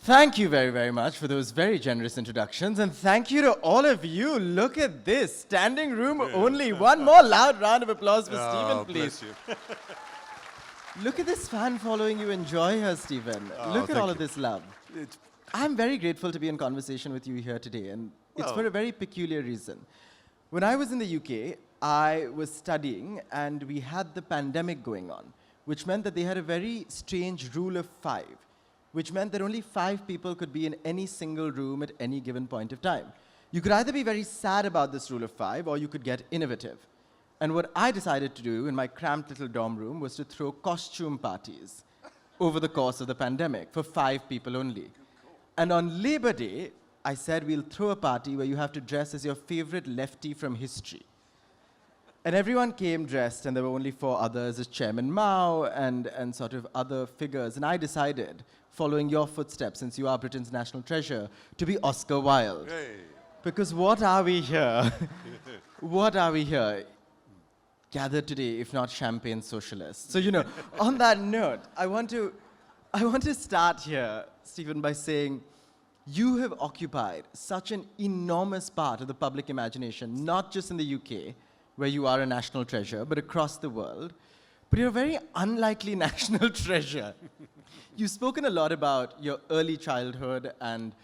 Thank you very, very much for those very generous introductions. And thank you to all of you. Look at this. Standing room only. One more loud round of applause for Stephen, please. Bless you. Look at this fan following you. Enjoy her, Stephen. Look at all of this love. I'm very grateful to be in conversation with you here today. And it's for a very peculiar reason. When I was in the UK, I was studying and we had the pandemic going on, which meant that they had a very strange rule of 5. Which meant that only 5 people could be in any single room at any given point of time. You could either be very sad about this rule of 5, or you could get innovative. And what I decided to do in my cramped little dorm room was to throw costume parties over the course of the pandemic for 5 people only. And on Labor Day, I said we'll throw a party where you have to dress as your favorite lefty from history. And everyone came dressed, and there were only 4 others as Chairman Mao and sort of other figures. And I decided, following your footsteps, since you are Britain's national treasure, to be Oscar Wilde. Hey. Because what are we here? What are we here? Gathered today, if not champagne socialists. So, on that note, I want to start here, Stephen, by saying you have occupied such an enormous part of the public imagination, not just in the UK, where you are a national treasure, but across the world. But you're a very unlikely national treasure. You've spoken a lot about your early childhood and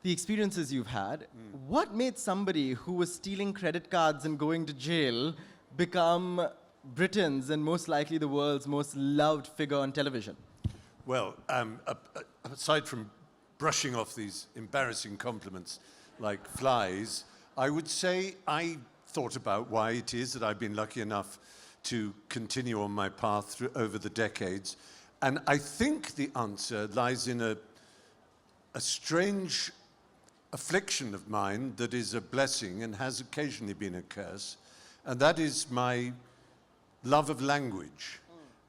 the experiences you've had. What made somebody who was stealing credit cards and going to jail become Britain's and most likely the world's most loved figure on television? Well, aside from brushing off these embarrassing compliments like flies, I would say I thought about why it is that I've been lucky enough to continue on my path over the decades. And I think the answer lies in a strange affliction of mine that is a blessing and has occasionally been a curse, and that is my love of language.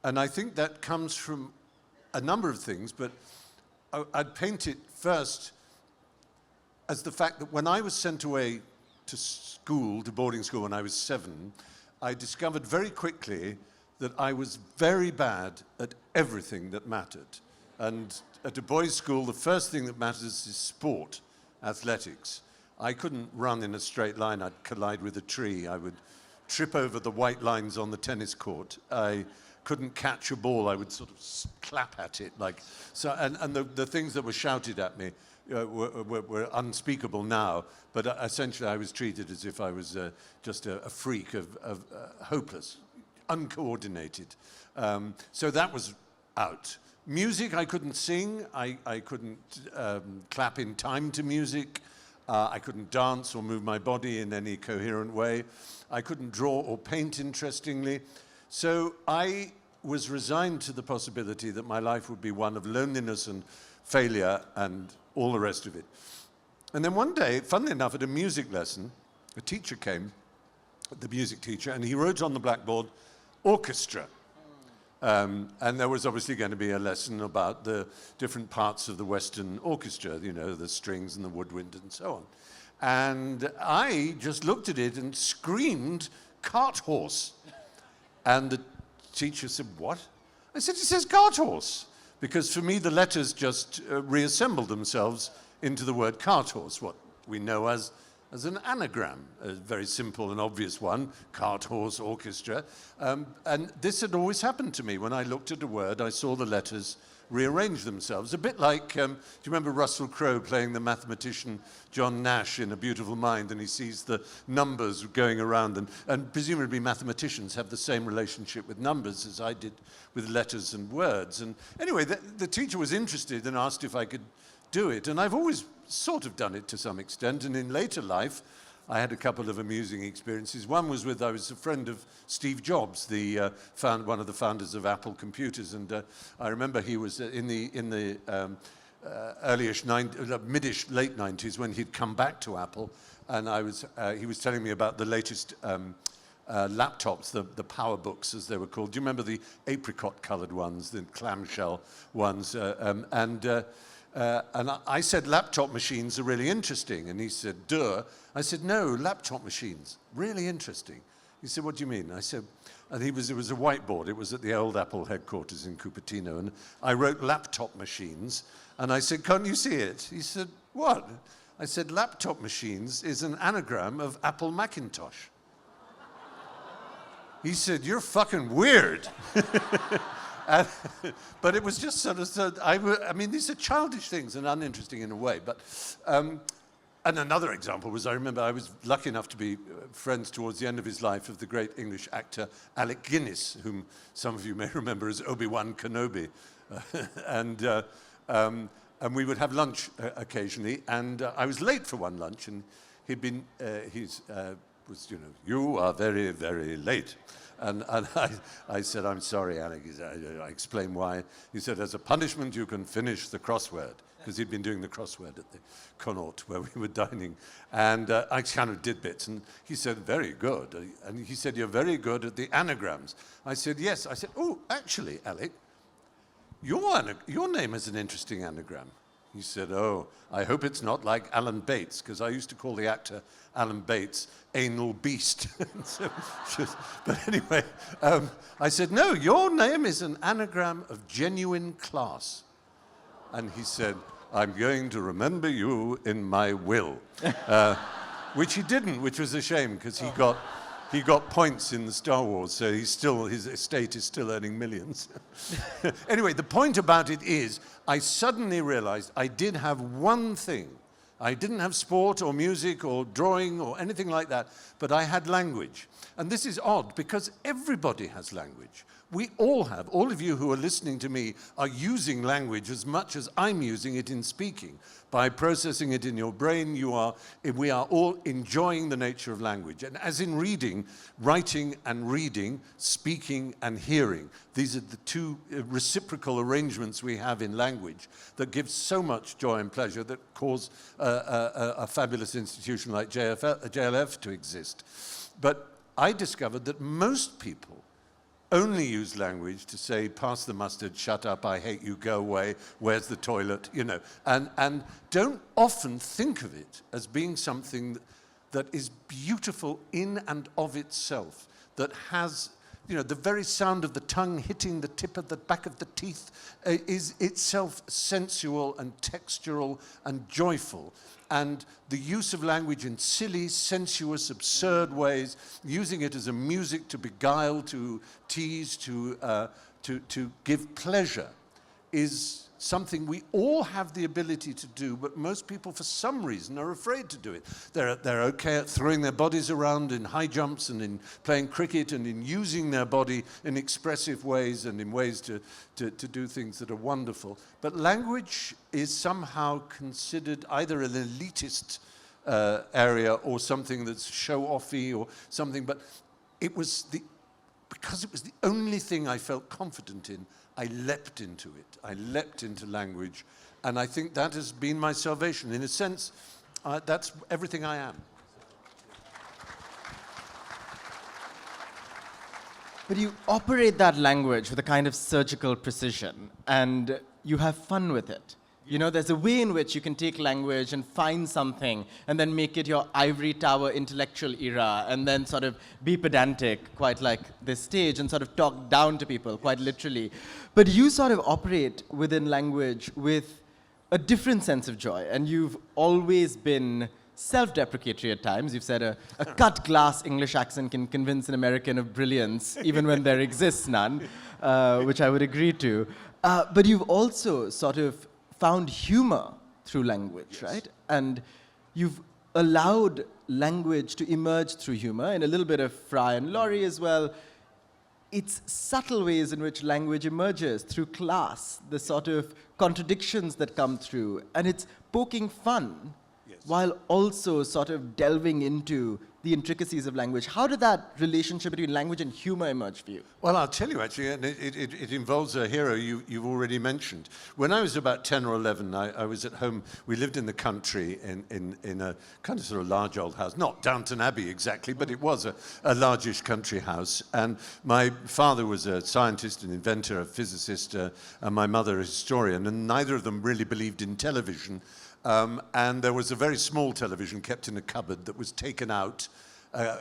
And I think that comes from a number of things, but I'd paint it first as the fact that when I was sent away to school, to boarding school when I was 7, I discovered very quickly that I was very bad at everything that mattered. And at a boys' school, the first thing that matters is sport, athletics. I couldn't run in a straight line. I'd collide with a tree. I would trip over the white lines on the tennis court. I couldn't catch a ball. I would sort of clap at it. And the things that were shouted at me were unspeakable now, but essentially I was treated as if I was just a freak of hopeless, uncoordinated. So that was out. Music, I couldn't sing. I couldn't clap in time to music. I couldn't dance or move my body in any coherent way. I couldn't draw or paint, interestingly. So I was resigned to the possibility that my life would be one of loneliness and failure and all the rest of it. And then one day, funnily enough, at a music lesson, a teacher came, the music teacher, and he wrote on the blackboard, orchestra. And there was obviously going to be a lesson about the different parts of the Western orchestra, the strings and the woodwind and so on. And I just looked at it and screamed, cart horse. And the teacher said, what? I said, it says cart horse. Because for me, the letters just reassembled themselves into the word cart horse, what we know as an anagram, a very simple and obvious one, cart horse orchestra. And this had always happened to me. When I looked at a word, I saw the letters rearrange themselves. A bit like, do you remember Russell Crowe playing the mathematician John Nash in A Beautiful Mind, and he sees the numbers going around, and presumably mathematicians have the same relationship with numbers as I did with letters and words. And anyway, the teacher was interested and asked if I could do it, and I've always sort of done it to some extent, and in later life, I had a couple of amusing experiences. One was I was a friend of Steve Jobs, one of the founders of Apple Computers, and I remember he was in the mid-ish, late 90s when he'd come back to Apple, and he was telling me about the latest laptops, the power books as they were called. Do you remember the apricot-colored ones, the clamshell ones? And I said, laptop machines are really interesting. And he said, duh. I said, no, laptop machines, really interesting. He said, what do you mean? I said, And it was a whiteboard. It was at the old Apple headquarters in Cupertino. And I wrote laptop machines. And I said, can't you see it? He said, what? I said, laptop machines is an anagram of Apple Macintosh. He said, you're fucking weird. But it was just sort of, I mean, these are childish things and uninteresting in a way. But, and another example was, I remember I was lucky enough to be friends towards the end of his life of the great English actor Alec Guinness, whom some of you may remember as Obi-Wan Kenobi. And we would have lunch occasionally, and I was late for one lunch, and he'd been, was, you know, you are very, very late. And I said, I'm sorry, Alec. I explained why. He said, as a punishment, you can finish the crossword, because he'd been doing the crossword at the Connaught where we were dining. And I kind of did bits, and he said, very good. And he said, you're very good at the anagrams. I said, yes. I said, oh, actually, Alec, your name is an interesting anagram. He said, oh, I hope it's not like Alan Bates, because I used to call the actor Alan Bates anal beast. But anyway, I said, no, your name is an anagram of genuine class. And he said, I'm going to remember you in my will. Which he didn't, which was a shame, because he got points in the Star Wars, so his estate is still earning millions. Anyway, the point about it is, I suddenly realized I did have one thing. I didn't have sport or music or drawing or anything like that, but I had language. And this is odd, because everybody has language. We all have. All of you who are listening to me are using language as much as I'm using it in speaking. By processing it in your brain, we are all enjoying the nature of language. And as in reading, writing and reading, speaking and hearing, these are the two reciprocal arrangements we have in language that give so much joy and pleasure that cause a fabulous institution like JLF to exist. But I discovered that most people only use language to say, pass the mustard, shut up, I hate you, go away, where's the toilet, you know, and don't often think of it as being something that is beautiful in and of itself, that has, you know, the very sound of the tongue hitting the tip of the back of the teeth is itself sensual and textural and joyful. And the use of language in silly, sensuous, absurd ways, using it as a music to beguile, to tease, to give pleasure, is something we all have the ability to do, but most people, for some reason, are afraid to do it. They're okay at throwing their bodies around in high jumps and in playing cricket and in using their body in expressive ways and in ways to do things that are wonderful. But language is somehow considered either an elitist area or something that's show-offy or something, but because it was the only thing I felt confident in, I leapt into it. I leapt into language, and I think that has been my salvation. In a sense, that's everything I am. But you operate that language with a kind of surgical precision, and you have fun with it. You know, there's a way in which you can take language and find something and then make it your ivory tower intellectual era and then sort of be pedantic, quite like this stage, and sort of talk down to people, quite literally. But you sort of operate within language with a different sense of joy, and you've always been self-deprecatory at times. You've said a cut glass English accent can convince an American of brilliance, even when there exists none, which I would agree to. But you've also sort of found humor through language, yes. Right? And you've allowed language to emerge through humor, and a little bit of Fry and Laurie as well. It's subtle ways in which language emerges through class, the sort of contradictions that come through, and it's poking fun, yes, while also sort of delving into the intricacies of language. How did that relationship between language and humor emerge for you? Well, I'll tell you, actually, and it involves a hero you've already mentioned. When I was about 10 or 11, I was at home. We lived in the country in a kind of sort of large old house. Not Downton Abbey exactly, but it was a largish country house. And my father was a scientist, an inventor, a physicist, and my mother a historian, and neither of them really believed in television. And there was a very small television kept in a cupboard that was taken out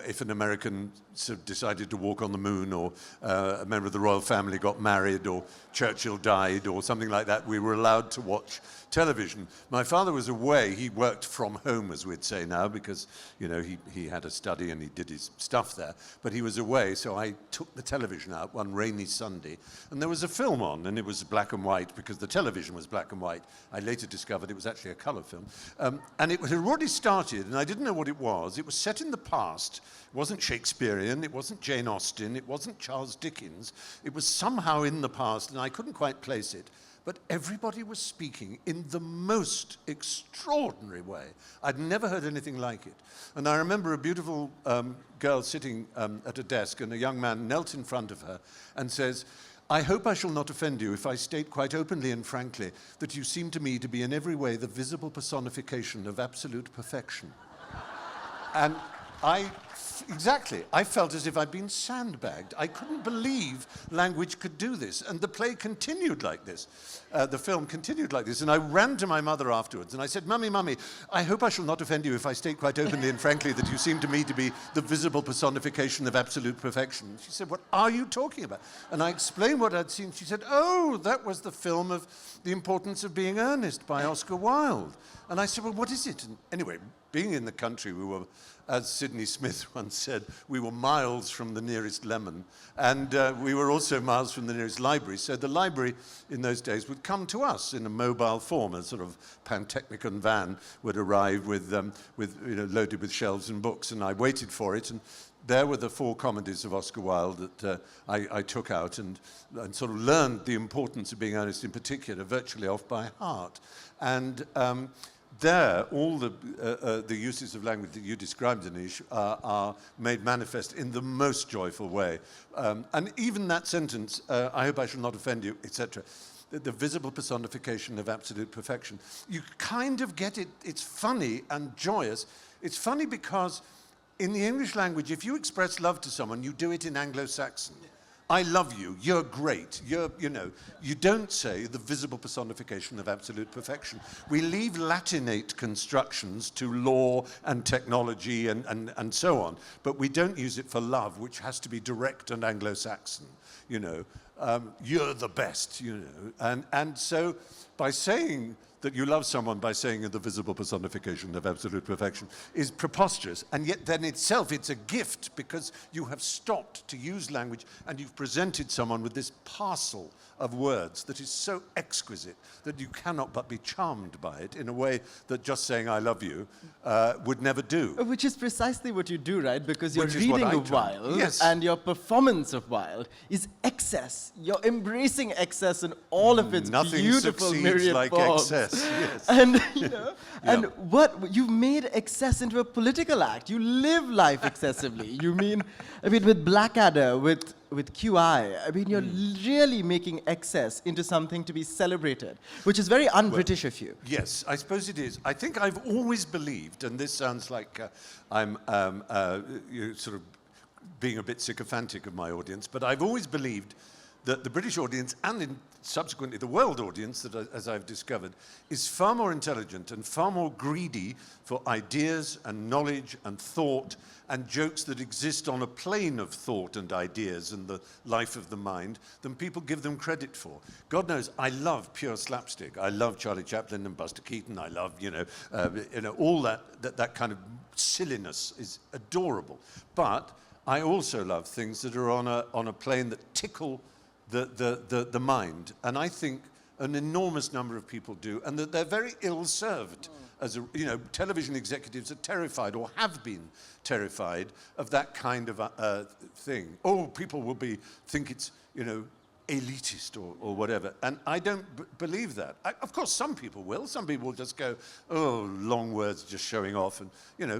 if an American sort of decided to walk on the moon, or a member of the royal family got married, or Churchill died, or something like that, we were allowed to watch television. My father was away. He worked from home, as we'd say now, because, you know, he had a study and he did his stuff there. But he was away, so I took the television out one rainy Sunday, and there was a film on, and it was black and white because the television was black and white. I later discovered it was actually a colour film. And it had already started, and I didn't know what it was. It was set in the past. It wasn't Shakespearean, it wasn't Jane Austen, it wasn't Charles Dickens. It was somehow in the past, and I couldn't quite place it. But everybody was speaking in the most extraordinary way. I'd never heard anything like it. And I remember a beautiful girl sitting at a desk, and a young man knelt in front of her and says, "I hope I shall not offend you if I state quite openly and frankly that you seem to me to be in every way the visible personification of absolute perfection." And I felt as if I'd been sandbagged. I couldn't believe language could do this. And the play continued like this. The film continued like this. And I ran to my mother afterwards and I said, "Mummy, Mummy, I hope I shall not offend you if I state quite openly and frankly that you seem to me to be the visible personification of absolute perfection." She said, "What are you talking about?" And I explained what I'd seen. She said, "Oh, that was the film of The Importance of Being Earnest by Oscar Wilde." And I said, "Well, what is it?" And anyway, being in the country, we were, as Sidney Smith once said, we were miles from the nearest lemon, and we were also miles from the nearest library. So the library in those days would come to us in a mobile form. A sort of Pantechnicon van would arrive with loaded with shelves and books, and I waited for it. And there were the 4 comedies of Oscar Wilde that I took out and sort of learned the importance of being earnest in particular, virtually off by heart. And there, all the uses of language that you described, Anish, are made manifest in the most joyful way. And even that sentence, "I hope I shall not offend you," etc., the visible personification of absolute perfection, you kind of get it. It's funny and joyous. It's funny because in the English language, if you express love to someone, you do it in Anglo-Saxon. "I love you, you're great, you don't say the visible personification of absolute perfection." We leave Latinate constructions to law and technology and so on, but we don't use it for love, which has to be direct and Anglo-Saxon, "You're the best," And so by saying that you love someone by saying the visible personification of absolute perfection is preposterous, and yet then itself it's a gift because you have stopped to use language and you've presented someone with this parcel of words that is so exquisite that you cannot but be charmed by it in a way that just saying "I love you" would never do. Which is precisely what you do, right? Because you're Which is what reading I of try. Wilde, Yes. and your performance of Wilde is excess. You're embracing excess in all of its Nothing beautiful succeeds myriad like forms. excess. Yes. And and what you've made excess into a political act. You live life excessively. With Blackadder, with QI, you're really making excess into something to be celebrated, which is very un-British of you. Yes, I suppose it is. I think I've always believed, and this sounds like I'm sort of being a bit sycophantic of my audience, but I've always believed that the British audience, and subsequently the world audience, as I've discovered, is far more intelligent and far more greedy for ideas and knowledge and thought and jokes that exist on a plane of thought and ideas and the life of the mind than people give them credit for. God knows, I love pure slapstick. I love Charlie Chaplin and Buster Keaton. I love, all that kind of silliness is adorable. But I also love things that are on a plane that tickle the mind, and I think an enormous number of people do, and that they're very ill-served. Television executives are terrified, or have been terrified, of that kind of thing. Oh, people will think it's, elitist or whatever, and I don't believe that. Of course, some people will. Some people will just go, "Oh, long words, just showing off," and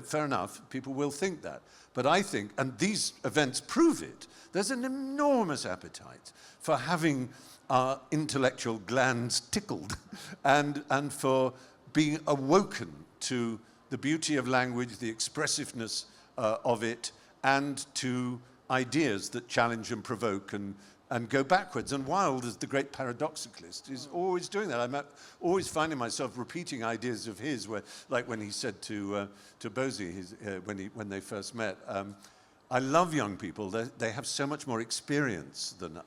fair enough. People will think that, but I think, and these events prove it, there's an enormous appetite for having our intellectual glands tickled and for being awoken to the beauty of language, the expressiveness of it, and to ideas that challenge and provoke and go backwards. And Wilde, as the great paradoxicalist, is always doing that. I'm always finding myself repeating ideas of his, where, like when he said to Bosie, when they first met, I love young people. They have so much more experience than,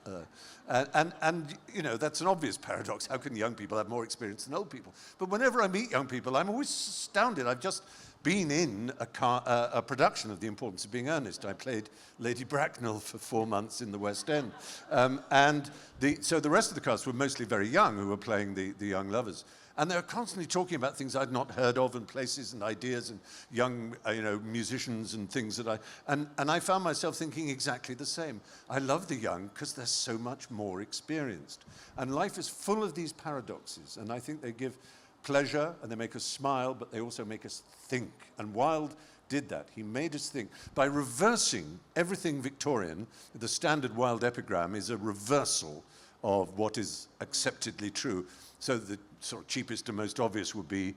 and you know, that's an obvious paradox. How can young people have more experience than old people? But whenever I meet young people, I'm always astounded. I've just been in a production of The Importance of Being Earnest. I played Lady Bracknell for 4 months in the West End. So the rest of the cast were mostly very young, who were playing the young lovers. And they were constantly talking about things I'd not heard of, and places and ideas and young musicians and things that and I found myself thinking exactly the same. I love the young because they're so much more experienced. And life is full of these paradoxes, and I think they give pleasure and they make us smile, but they also make us think. And Wilde did that. He made us think. By reversing everything Victorian, the standard Wilde epigram is a reversal of what is acceptedly true. So the sort of cheapest and most obvious would be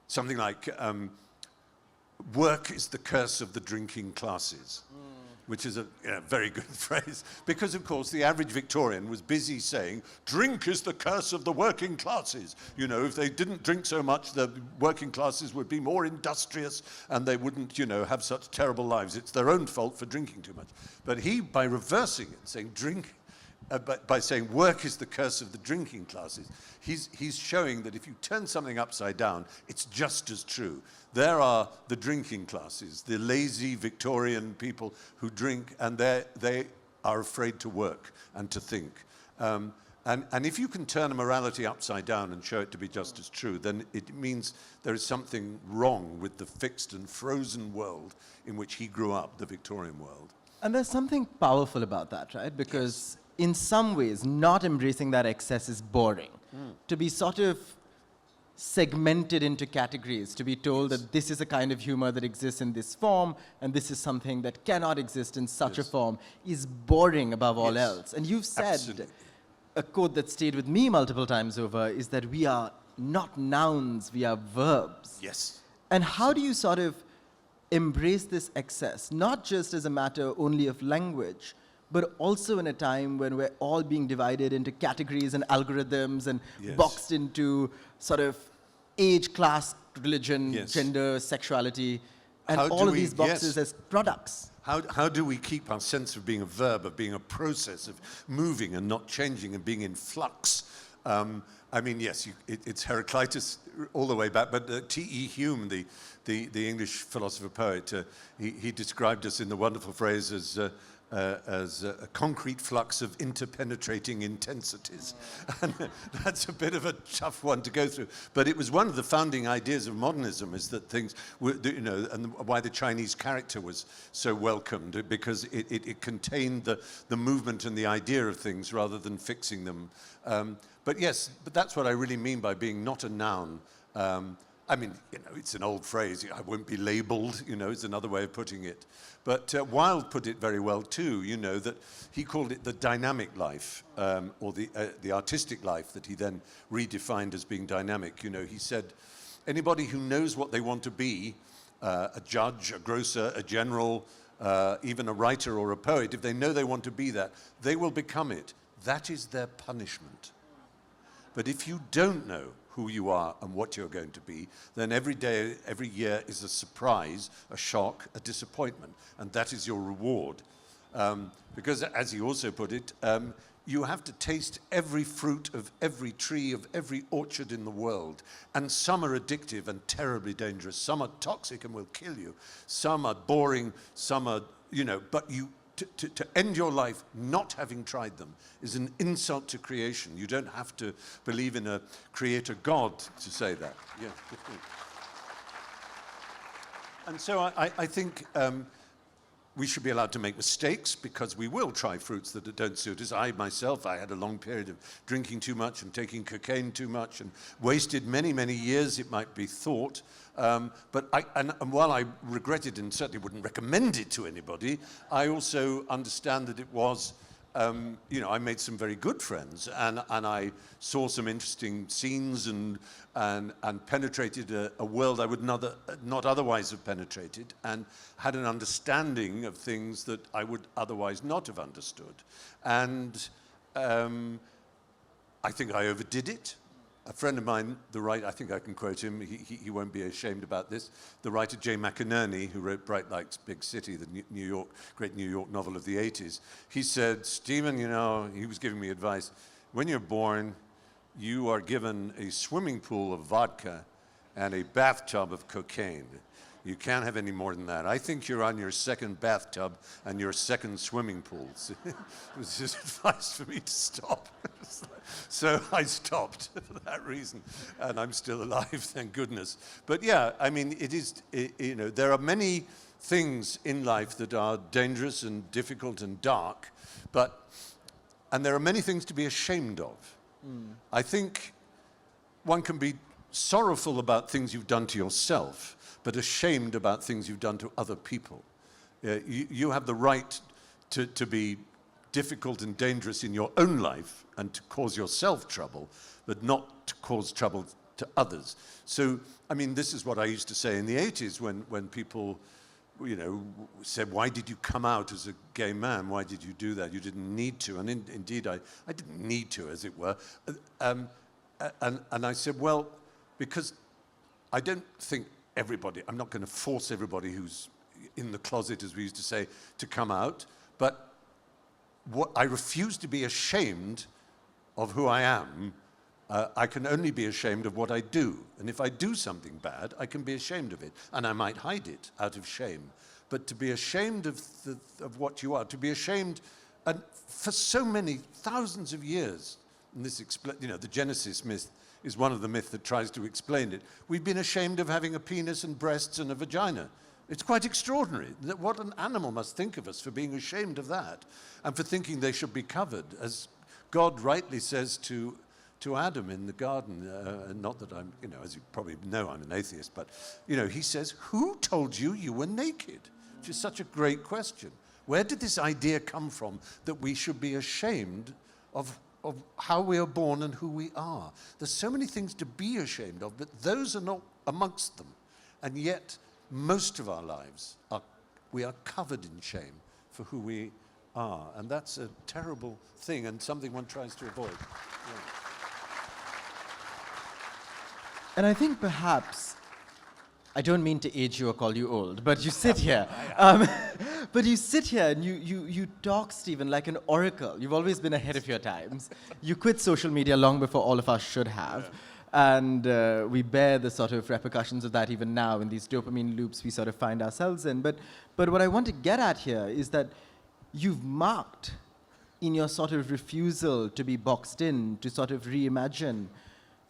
something like, work is the curse of the drinking classes. Which is a very good phrase, because of course the average Victorian was busy saying, drink is the curse of the working classes. You know, if they didn't drink so much, the working classes would be more industrious and they wouldn't, have such terrible lives. It's their own fault for drinking too much. But he, by reversing it, saying by saying work is the curse of the drinking classes, he's showing that if you turn something upside down, it's just as true. There are the drinking classes, the lazy Victorian people who drink, and they are afraid to work and to think. And if you can turn a morality upside down and show it to be just as true, then it means there is something wrong with the fixed and frozen world in which he grew up, the Victorian world. And there's something powerful about that, right? Because in some ways, not embracing that excess is boring. To be sort of segmented into categories, to be told that this is a kind of humor that exists in this form, and this is something that cannot exist in such a form, is boring above all else. And you've said, a quote that stayed with me multiple times over, is that we are not nouns, we are verbs. Yes. And how do you sort of embrace this excess, not just as a matter only of language, but also in a time when we're all being divided into categories and algorithms and boxed into sort of age, class, religion, gender, sexuality, and all of these boxes as products? How do we keep our sense of being a verb, of being a process, of moving and not changing and being in flux? I mean, yes, it's Heraclitus all the way back, but T.E. Hume, the English philosopher-poet, he described us in the wonderful phrase as a concrete flux of interpenetrating intensities. And that's a bit of a tough one to go through. But it was one of the founding ideas of modernism, is that things were, and why the Chinese character was so welcomed, because it contained the movement and the idea of things rather than fixing them. But that's what I really mean by being not a noun. I mean, it's an old phrase. I won't be labeled, it's another way of putting it. But Wilde put it very well too, that he called it the dynamic life, or the artistic life that he then redefined as being dynamic. He said, anybody who knows what they want to be, a judge, a grocer, a general, even a writer or a poet, if they know they want to be that, they will become it. That is their punishment. But if you don't know who you are and what you're going to be, then every day, every year is a surprise, a shock, a disappointment, and that is your reward. Because, as he also put it, you have to taste every fruit of every tree of every orchard in the world, and some are addictive and terribly dangerous, some are toxic and will kill you, some are boring, some are, but to end your life not having tried them is an insult to creation. You don't have to believe in a creator God to say that. Yeah. And so I think we should be allowed to make mistakes, because we will try fruits that don't suit us. I had a long period of drinking too much and taking cocaine too much and wasted many, many years, it might be thought. But while I regret it and certainly wouldn't recommend it to anybody, I also understand that it was I made some very good friends, and I saw some interesting scenes and penetrated a world I would not otherwise have penetrated, and had an understanding of things that I would otherwise not have understood. And I think I overdid it. A friend of mine, I think I can quote him, he won't be ashamed about this, the writer Jay McInerney, who wrote Bright Lights, Big City, the great New York novel of the 80s, he said, Stephen, he was giving me advice, when you're born, you are given a swimming pool of vodka and a bathtub of cocaine. You can't have any more than that. I think you're on your second bathtub and your second swimming pool. It was his advice for me to stop. So I stopped for that reason, and I'm still alive, thank goodness. But yeah, I mean, there are many things in life that are dangerous and difficult and dark, and there are many things to be ashamed of. I think one can be sorrowful about things you've done to yourself, but ashamed about things you've done to other people. You have the right to be difficult and dangerous in your own life and to cause yourself trouble, but not to cause trouble to others. So, I mean, this is what I used to say in the 80s when people, said, why did you come out as a gay man? Why did you do that? You didn't need to. And indeed, I didn't need to, as it were. And I said, well, because I don't think I'm not going to force everybody who's in the closet, as we used to say, to come out, but I refuse to be ashamed of who I am. I can only be ashamed of what I do. And if I do something bad, I can be ashamed of it. And I might hide it out of shame. But to be ashamed of what you are, to be ashamed, and for so many thousands of years, and this, the Genesis myth is one of the myths that tries to explain it. We've been ashamed of having a penis and breasts and a vagina. It's quite extraordinary. What an animal must think of us for being ashamed of that and for thinking they should be covered, as God rightly says to Adam in the garden. Not that I'm, as you probably know, I'm an atheist, but, he says, who told you you were naked? Which is such a great question. Where did this idea come from that we should be ashamed of how we are born and who we are? There's so many things to be ashamed of, but those are not amongst them. And yet, most of our lives, we are covered in shame for who we are. And that's a terrible thing and something one tries to avoid. Yeah. And I think perhaps, I don't mean to age you or call you old, but you sit here. But you sit here and you talk, Stephen, like an oracle. You've always been ahead of your times. You quit social media long before all of us should have. Yeah. And we bear the sort of repercussions of that even now in these dopamine loops we sort of find ourselves in. But what I want to get at here is that you've marked in your sort of refusal to be boxed in, to sort of reimagine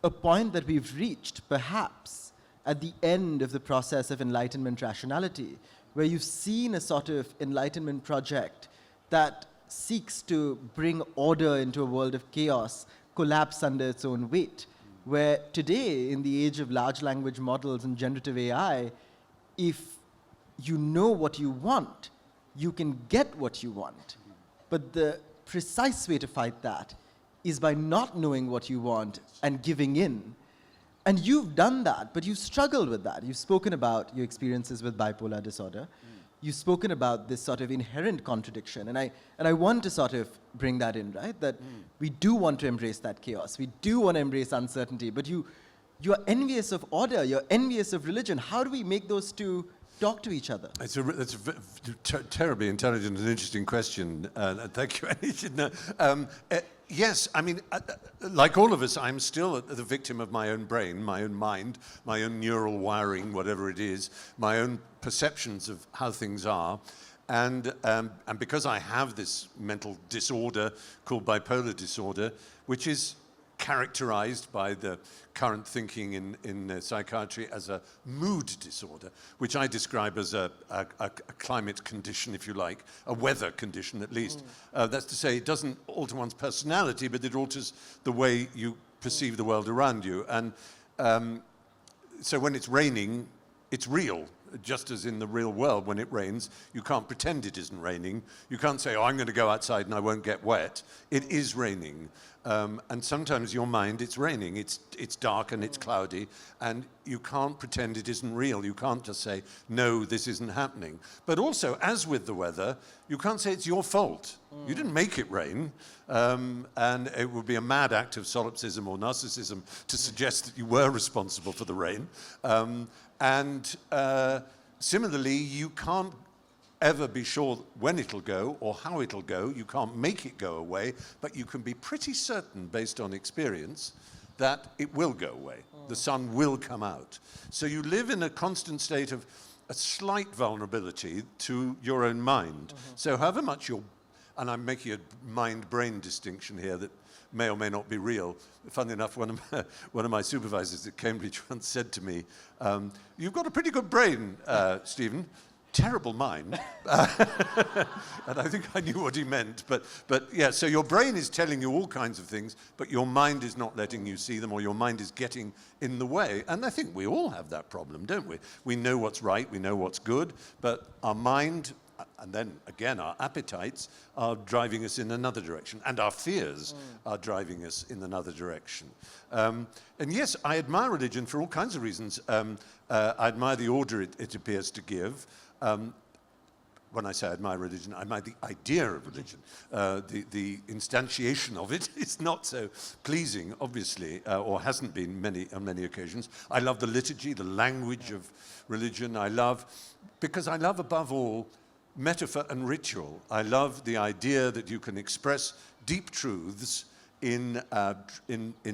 a point that we've reached, perhaps, at the end of the process of Enlightenment rationality, where you've seen a sort of Enlightenment project that seeks to bring order into a world of chaos, collapse under its own weight, where today, in the age of large language models and generative AI, if you know what you want, you can get what you want. But the precise way to fight that is by not knowing what you want and giving in. And you've done that, but you've struggled with that. You've spoken about your experiences with bipolar disorder. You've spoken about this sort of inherent contradiction. And I want to sort of bring that in, right? That we do want to embrace that chaos. We do want to embrace uncertainty. But you're envious of order. You're envious of religion. How do we make those two talk to each other? That's a terribly intelligent and interesting question. Thank you, Anish. Yes, I mean, like all of us, I'm still the victim of my own brain, my own mind, my own neural wiring, whatever it is, my own perceptions of how things are. And because I have this mental disorder called bipolar disorder, which is characterized by the current thinking in psychiatry as a mood disorder, which I describe as a climate condition, if you like, a weather condition at least. That's to say, it doesn't alter one's personality, but it alters the way you perceive the world around you. And so when it's raining, it's real. just as in the real world, when it rains, you can't pretend it isn't raining. You can't say, oh, I'm going to go outside and I won't get wet. It is raining. And sometimes your mind, it's raining. It's dark and it's cloudy, and you can't pretend it isn't real. You can't just say, no, this isn't happening. But also, as with the weather, you can't say it's your fault. You didn't make it rain. And it would be a mad act of solipsism or narcissism to suggest that you were responsible for the rain. Similarly, you can't ever be sure when it'll go or how it'll go. You can't make it go away, but you can be pretty certain, based on experience, that it will go away. The sun will come out. So you live in a constant state of a slight vulnerability to your own mind. So however much you're, and I'm making a mind-brain distinction here that may or may not be real. Funnily enough, one of my supervisors at Cambridge once said to me, you've got a pretty good brain, Stephen. Terrible mind. And I think I knew what he meant. But yeah, so your brain is telling you all kinds of things, but your mind is not letting you see them, or your mind is getting in the way. And I think we all have that problem, don't we? We know what's right, we know what's good, but our mind, and then again our appetites, are driving us in another direction, and our fears are driving us in another direction. And yes, I admire religion for all kinds of reasons. I admire the order it appears to give. When I say I admire religion, I admire the idea of religion. The instantiation of it is not so pleasing, obviously, or hasn't been on many occasions. I love the liturgy, the language of religion. Because I love above all metaphor and ritual. I love the idea that you can express deep truths in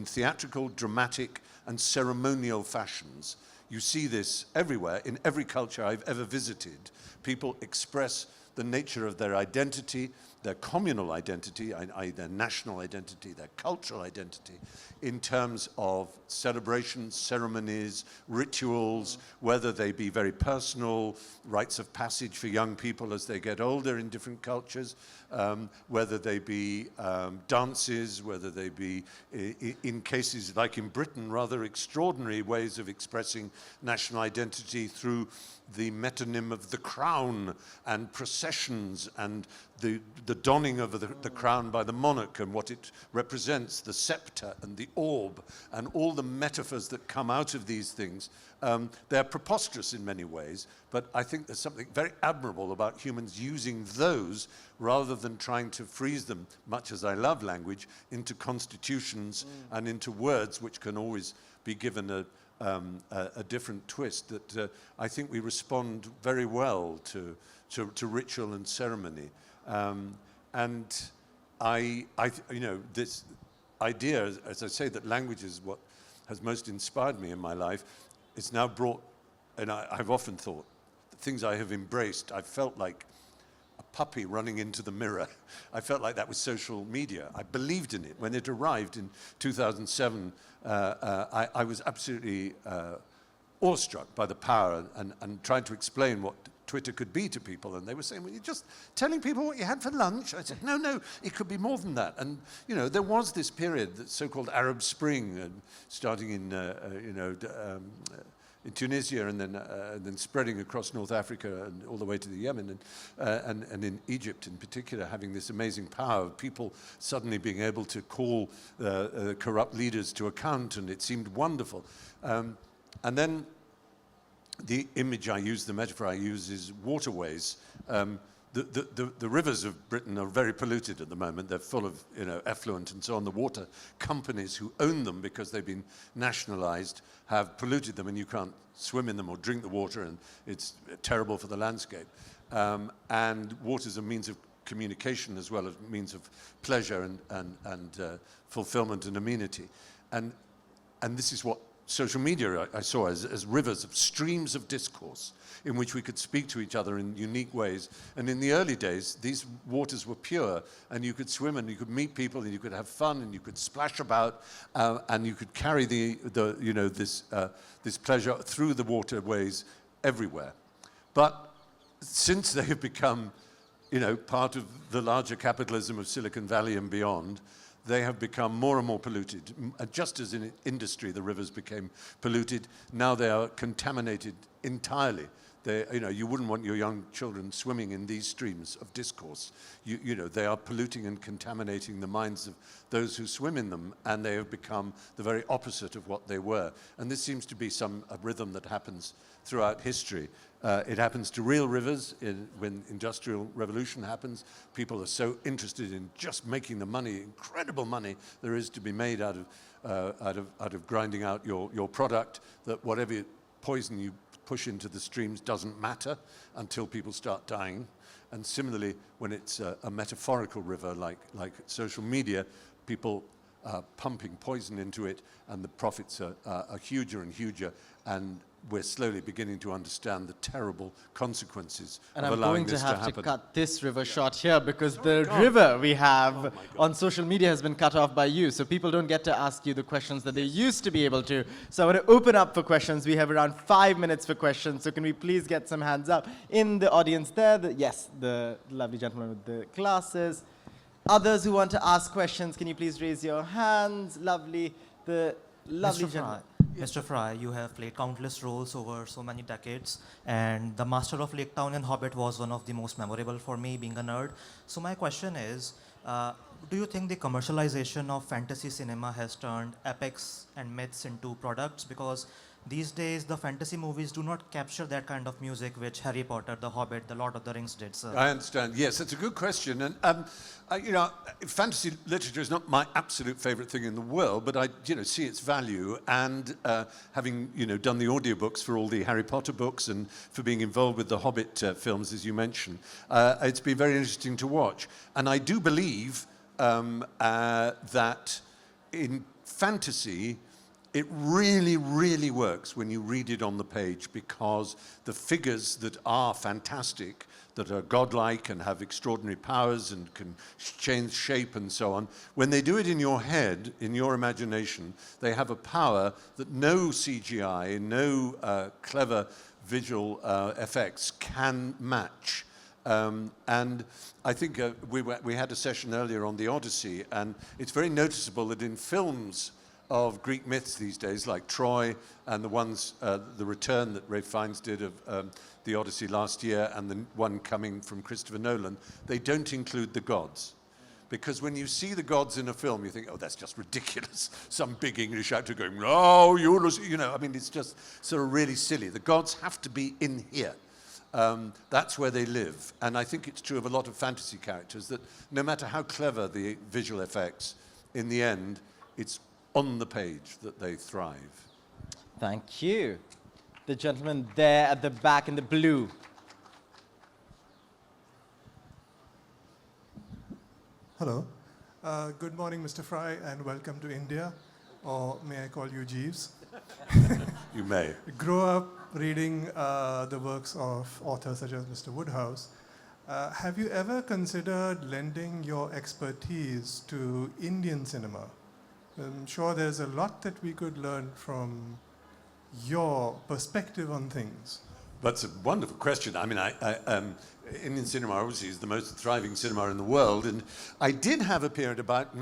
theatrical, dramatic, and ceremonial fashions. You see this everywhere, in every culture I've ever visited. People express the nature of their identity, their communal identity, i.e. their national identity, their cultural identity, in terms of celebrations, ceremonies, rituals, whether they be very personal, rites of passage for young people as they get older in different cultures, whether they be dances, whether they be, in cases like in Britain, rather extraordinary ways of expressing national identity through the metonym of the crown and processions and the donning of the crown by the monarch and what it represents, the scepter and the orb and all the metaphors that come out of these things. They're preposterous in many ways, but I think there's something very admirable about humans using those rather than trying to freeze them, much as I love language, into constitutions and into words which can always be given a different twist. That I think we respond very well to ritual and ceremony. And this idea, as I say, that language is what has most inspired me in my life, it's now brought, and I've often thought, the things I have embraced, I felt like a puppy running into the mirror. I felt like that was social media. I believed in it. When it arrived in 2007, I was absolutely awestruck by the power and trying to explain what Twitter could be to people. And they were saying, well, you're just telling people what you had for lunch? I said, no, it could be more than that. And, there was this period, the so-called Arab Spring, starting in Tunisia and then spreading across North Africa and all the way to the Yemen and in Egypt in particular, having this amazing power of people suddenly being able to call corrupt leaders to account, and it seemed wonderful. And then the image I use, the metaphor I use is waterways. The rivers of Britain are very polluted at the moment. They're full of effluent and so on. The water companies who own them, because they've been nationalized, have polluted them, and you can't swim in them or drink the water, and it's terrible for the landscape. And water is a means of communication as well as a means of pleasure and fulfillment and amenity. And this is what social media I saw as rivers of streams of discourse in which we could speak to each other in unique ways. And in the early days, these waters were pure, and you could swim and you could meet people and you could have fun and you could splash about and you could carry this pleasure through the waterways everywhere. But since they have become part of the larger capitalism of Silicon Valley and beyond, they have become more and more polluted. Just as in industry the rivers became polluted, now they are contaminated entirely. You wouldn't want your young children swimming in these streams of discourse. They are polluting and contaminating the minds of those who swim in them, and they have become the very opposite of what they were. And this seems to be a rhythm that happens throughout history. It happens to real rivers when Industrial Revolution happens. People are so interested in just making the money, incredible money there is to be made out of grinding out your product, that whatever poison you push into the streams doesn't matter until people start dying. And similarly, when it's a metaphorical river like social media, people are pumping poison into it, and the profits are huger and huger, and we're slowly beginning to understand the terrible consequences of allowing this to happen. And I'm going to have to cut this river short here, because the river we have on social media has been cut off by you, so people don't get to ask you the questions that they used to be able to. So I want to open up for questions. We have around 5 minutes for questions, so can we please get some hands up in the audience there? Yes, the lovely gentleman with the glasses. Others who want to ask questions, can you please raise your hands? Lovely. The lovely gentleman. Mr. Fry, you have played countless roles over so many decades, and The Master of Lake Town and Hobbit was one of the most memorable for me, being a nerd. So my question is, do you think the commercialization of fantasy cinema has turned epics and myths into products? Because these days, the fantasy movies do not capture that kind of music which Harry Potter, The Hobbit, The Lord of the Rings did, sir. I understand. Yes, that's a good question. And, fantasy literature is not my absolute favorite thing in the world, but I, see its value. And having, done the audiobooks for all the Harry Potter books and for being involved with the Hobbit films, as you mentioned, it's been very interesting to watch. And I do believe that in fantasy, it really, really works when you read it on the page, because the figures that are fantastic, that are godlike and have extraordinary powers and can change shape and so on, when they do it in your head, in your imagination, they have a power that no CGI, no clever visual effects can match. And I think we had a session earlier on the Odyssey, and it's very noticeable that in films of Greek myths these days, like Troy and the ones, the return that Ralph Fiennes did of the Odyssey last year, and the one coming from Christopher Nolan, they don't include the gods. Because when you see the gods in a film, you think, oh, that's just ridiculous. Some big English actor going, oh, it's just sort of really silly. The gods have to be in here. That's where they live. And I think it's true of a lot of fantasy characters, that no matter how clever the visual effects, in the end, it's on the page that they thrive. Thank you. The gentleman there at the back in the blue. Hello. Good morning, Mr. Fry, and welcome to India. Or may I call you Jeeves? You may. Grew up reading the works of authors such as Mr. Woodhouse. Have you ever considered lending your expertise to Indian cinema? I'm sure there's a lot that we could learn from your perspective on things. That's a wonderful question. I mean, Indian cinema obviously is the most thriving cinema in the world, and I did have a period about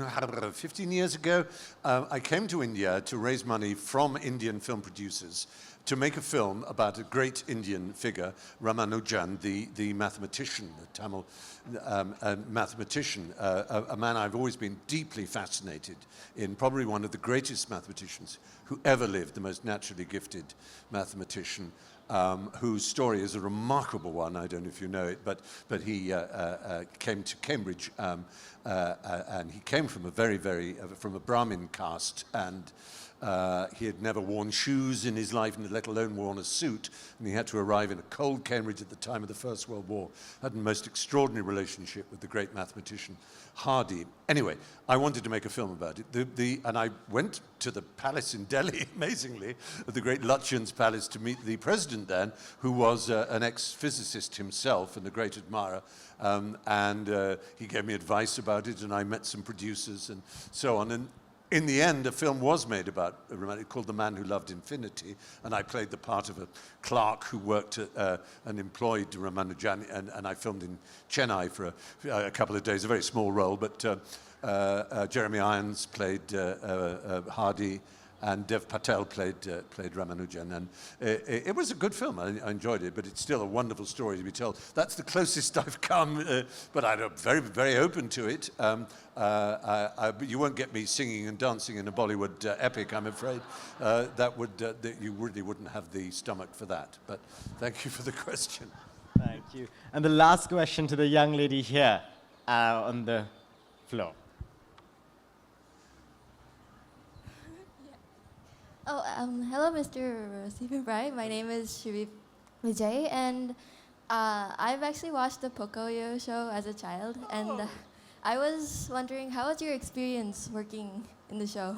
15 years ago. I came to India to raise money from Indian film producers to make a film about a great Indian figure, Ramanujan, the mathematician, the Tamil mathematician, a man I've always been deeply fascinated in, probably one of the greatest mathematicians who ever lived, the most naturally gifted mathematician, whose story is a remarkable one. I don't know if you know it, but he came to Cambridge, and he came from from a Brahmin caste, and he had never worn shoes in his life, let alone worn a suit, and he had to arrive in a cold Cambridge at the time of the First World War. Had a most extraordinary relationship with the great mathematician Hardy. Anyway, I wanted to make a film about it. And I went to the palace in Delhi, amazingly, the great Lutyens Palace, to meet the president then, who was an ex-physicist himself and a great admirer. He gave me advice about it, and I met some producers and so on. And in the end, a film was made about Ramanujan called The Man Who Loved Infinity, and I played the part of a clerk who worked and employed Ramanujan, and I filmed in Chennai for a couple of days, a very small role, but Jeremy Irons played Hardy, and Dev Patel played Ramanujan. And it was a good film. I enjoyed it, but it's still a wonderful story to be told. That's the closest I've come, but I'm very, very open to it. But you won't get me singing and dancing in a Bollywood epic, I'm afraid. That you really wouldn't have the stomach for that. But thank you for the question. Thank you. And the last question to the young lady here on the floor. Hello, Mr. Stephen Bright. My name is Sharif Vijay, and I've actually watched the Pocoyo show as a child, and I was wondering, how was your experience working in the show?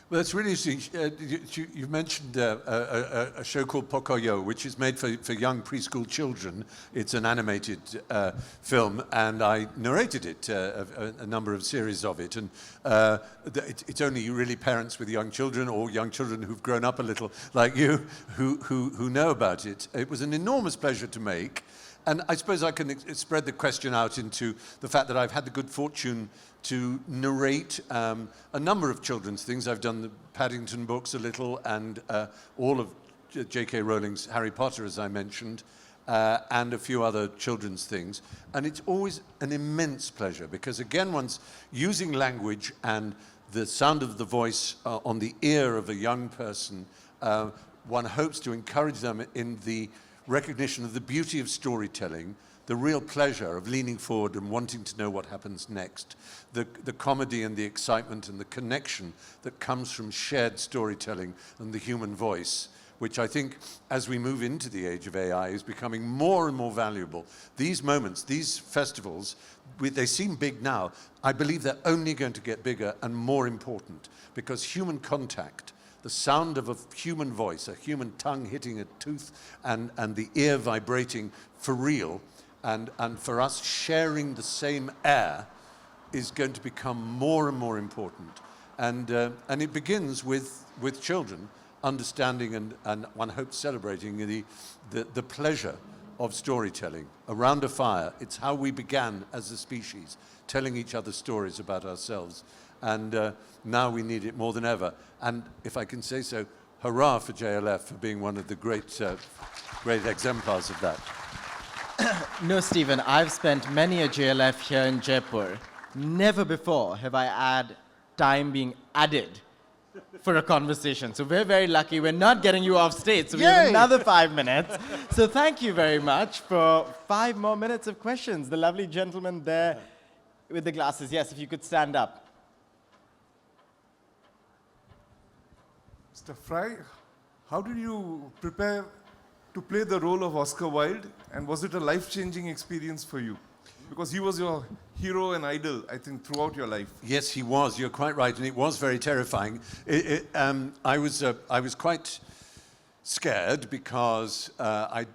Well, that's really interesting. You mentioned a show called Pocoyo, which is made for young preschool children. It's an animated film, and I narrated it, a number of series of it. And it's only really parents with young children or young children who've grown up a little, like you, who know about it. It was an enormous pleasure to make. And I suppose I can spread the question out into the fact that I've had the good fortune to narrate a number of children's things. I've done the Paddington books a little, and all of J.K. Rowling's Harry Potter, as I mentioned, and a few other children's things. And it's always an immense pleasure, because again, one's using language and the sound of the voice on the ear of a young person. One hopes to encourage them in the recognition of the beauty of storytelling, the real pleasure of leaning forward and wanting to know what happens next, the comedy and the excitement and the connection that comes from shared storytelling and the human voice, which I think, as we move into the age of AI, is becoming more and more valuable. These moments, these festivals, they seem big now. I believe they're only going to get bigger and more important, because human contact, the sound of a human voice, a human tongue hitting a tooth, and the ear vibrating for real, and for us sharing the same air, is going to become more and more important. And it begins with children understanding and one hopes celebrating the pleasure of storytelling around a fire. It's how we began as a species, telling each other stories about ourselves. And now we need it more than ever. And if I can say so, hurrah for JLF for being one of the great exemplars of that. No, Stephen, I've spent many a JLF here in Jaipur. Never before have I had time being added for a conversation. So we're very lucky. We're not getting you off stage, so we have another 5 minutes. So thank you very much for 5 more minutes of questions. The lovely gentleman there with the glasses. Yes, if you could stand up. Mr. Fry, how did you prepare to play the role of Oscar Wilde, and was it a life-changing experience for you? Because he was your hero and idol, I think, throughout your life. Yes, he was. You're quite right, and it was very terrifying. I was quite scared because I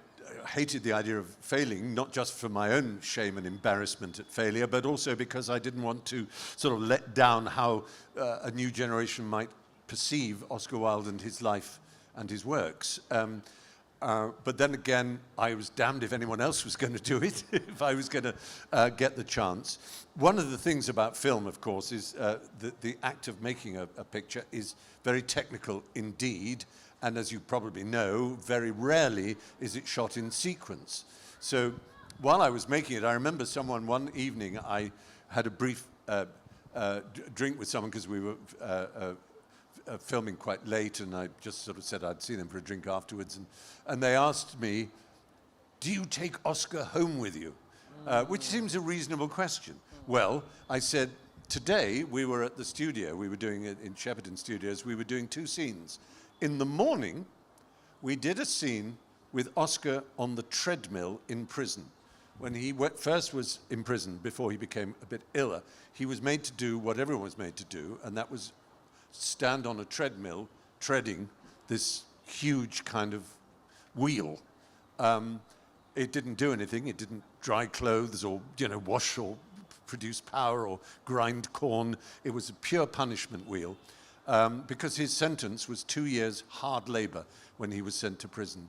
hated the idea of failing, not just for my own shame and embarrassment at failure, but also because I didn't want to sort of let down how a new generation might perceive Oscar Wilde and his life and his works. But then again, I was damned if anyone else was going to do it, if I was going to get the chance. One of the things about film, of course, is the act of making a picture is very technical indeed, and as you probably know, very rarely is it shot in sequence. So while I was making it, I remember one evening, I had a brief drink with someone because we were filming quite late, and I just sort of said I'd see them for a drink afterwards, and they asked me, do you take Oscar home with you? Which seems a reasonable question. Well, I said, today we were at the studio, we were doing it in Shepperton Studios, we were doing 2 scenes. In the morning, we did a scene with Oscar on the treadmill in prison. When he first was in prison, before he became a bit iller, he was made to do what everyone was made to do, and that was stand on a treadmill, treading this huge kind of wheel. It didn't do anything. It didn't dry clothes or, wash or produce power or grind corn. It was a pure punishment wheel because his sentence was 2 years hard labor when he was sent to prison.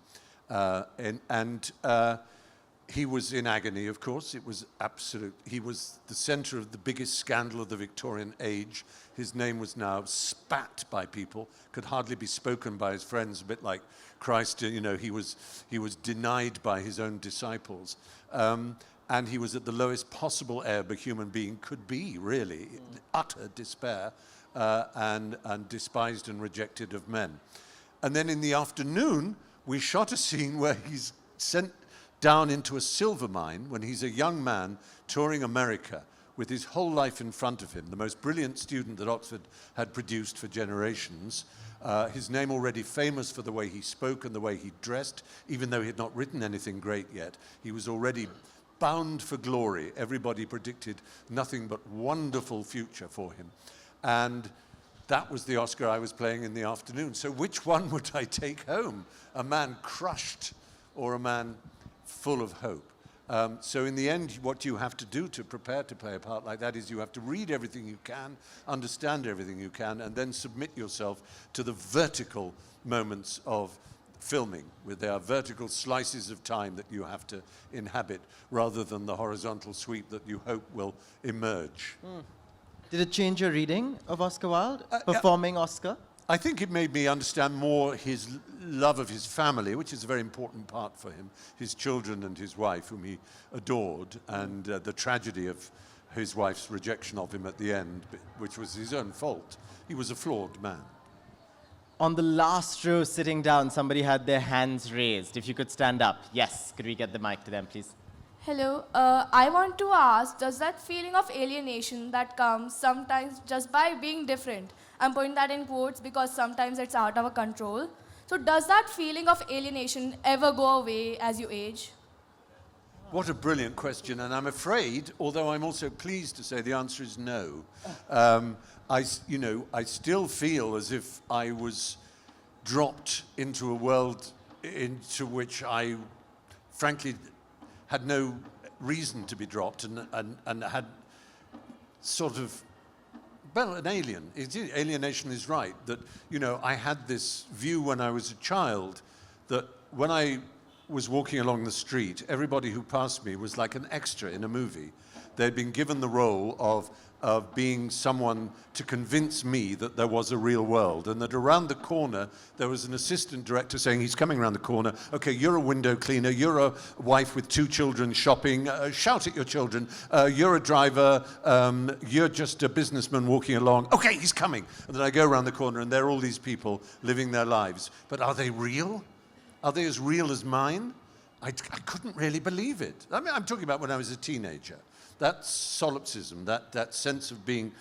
he was in agony, of course. It was absolute. He was the center of the biggest scandal of the Victorian age. His name was now spat by people, could hardly be spoken by his friends, a bit like Christ. You know, he was denied by his own disciples. And he was at the lowest possible ebb a human being could be, really. Utter despair and despised and rejected of men. And then in the afternoon, we shot a scene where he's sent down into a silver mine when he's a young man touring America with his whole life in front of him, the most brilliant student that Oxford had produced for generations. His name already famous for the way he spoke and the way he dressed, even though he had not written anything great yet. He was already bound for glory. Everybody predicted nothing but wonderful future for him. And that was the Oscar I was playing in the afternoon. So which one would I take home? A man crushed or a man full of hope? So in the end, what you have to do to prepare to play a part like that is you have to read everything you can, understand everything you can, and then submit yourself to the vertical moments of filming, where there are vertical slices of time that you have to inhabit, rather than the horizontal sweep that you hope will emerge. Did it change your reading of Oscar Wilde, performing Oscar? I think it made me understand more his love of his family, which is a very important part for him, his children and his wife, whom he adored, and the tragedy of his wife's rejection of him at the end, which was his own fault. He was a flawed man. On the last row sitting down, somebody had their hands raised. If you could stand up. Yes, could we get the mic to them, please? Hello, I want to ask, does that feeling of alienation that comes sometimes just by being different, I'm putting that in quotes because sometimes it's out of our control, so does that feeling of alienation ever go away as you age? What a brilliant question, and I'm afraid, although I'm also pleased to say the answer is no. I still feel as if I was dropped into a world into which I, frankly, had no reason to be dropped and had sort of, well, an alien. Alienation is right, that, I had this view when I was a child that when I was walking along the street, everybody who passed me was like an extra in a movie. They'd been given the role of being someone to convince me that there was a real world, and that around the corner there was an assistant director saying, he's coming around the corner, okay, you're a window cleaner, you're a wife with 2 children shopping, shout at your children, you're a driver, you're just a businessman walking along, okay, he's coming. And then I go around the corner and there are all these people living their lives. But are they real? Are they as real as mine? I couldn't really believe it. I mean, I'm talking about when I was a teenager. That solipsism, that sense of being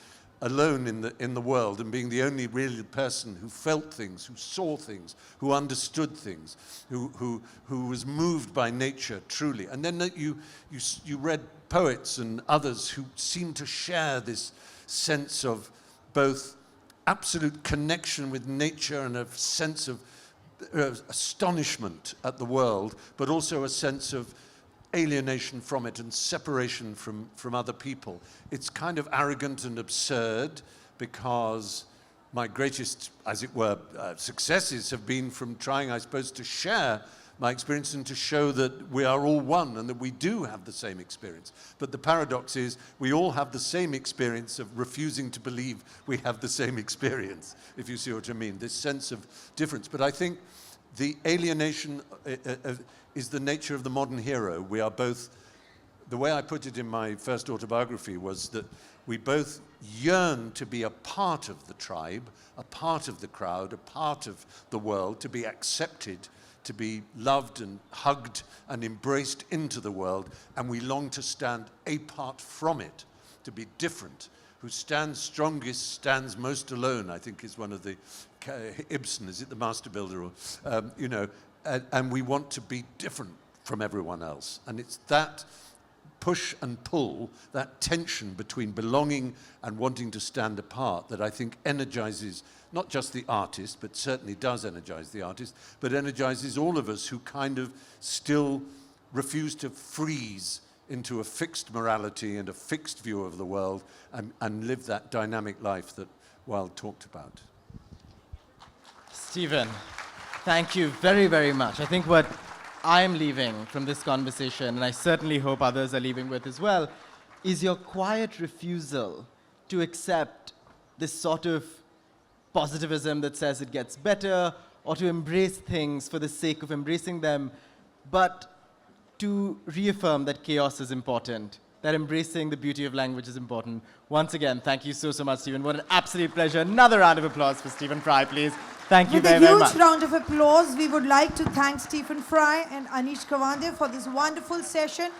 alone in the world and being the only real person who felt things, who saw things, who understood things, who was moved by nature truly. And then you read poets and others who seemed to share this sense of both absolute connection with nature and a sense of astonishment at the world, but also a sense of alienation from it and separation from other people. It's kind of arrogant and absurd, because my greatest, as it were, successes have been from trying, I suppose, to share my experience and to show that we are all one and that we do have the same experience. But the paradox is we all have the same experience of refusing to believe we have the same experience, if you see what I mean, this sense of difference. But I think the alienation is the nature of the modern hero. We are both, the way I put it in my first autobiography was that we both yearn to be a part of the tribe, a part of the crowd, a part of the world, to be accepted, to be loved and hugged and embraced into the world, and we long to stand apart from it, to be different. Who stands strongest stands most alone, I think is one of the, Ibsen, is it the Master Builder? Or, and we want to be different from everyone else. And it's that push and pull, that tension between belonging and wanting to stand apart that I think energizes not just the artist, but certainly does energize the artist, but energizes all of us who kind of still refuse to freeze into a fixed morality and a fixed view of the world and live that dynamic life that Wilde talked about. Stephen, thank you very, very much. I think what I'm leaving from this conversation, and I certainly hope others are leaving with as well, is your quiet refusal to accept this sort of positivism that says it gets better, or to embrace things for the sake of embracing them, but to reaffirm that chaos is important, that embracing the beauty of language is important. Once again, thank you so much, Stephen. What an absolute pleasure. Another round of applause for Stephen Fry, please. Thank you very, very much. With a huge round of applause, we would like to thank Stephen Fry and Anish Gawande for this wonderful session.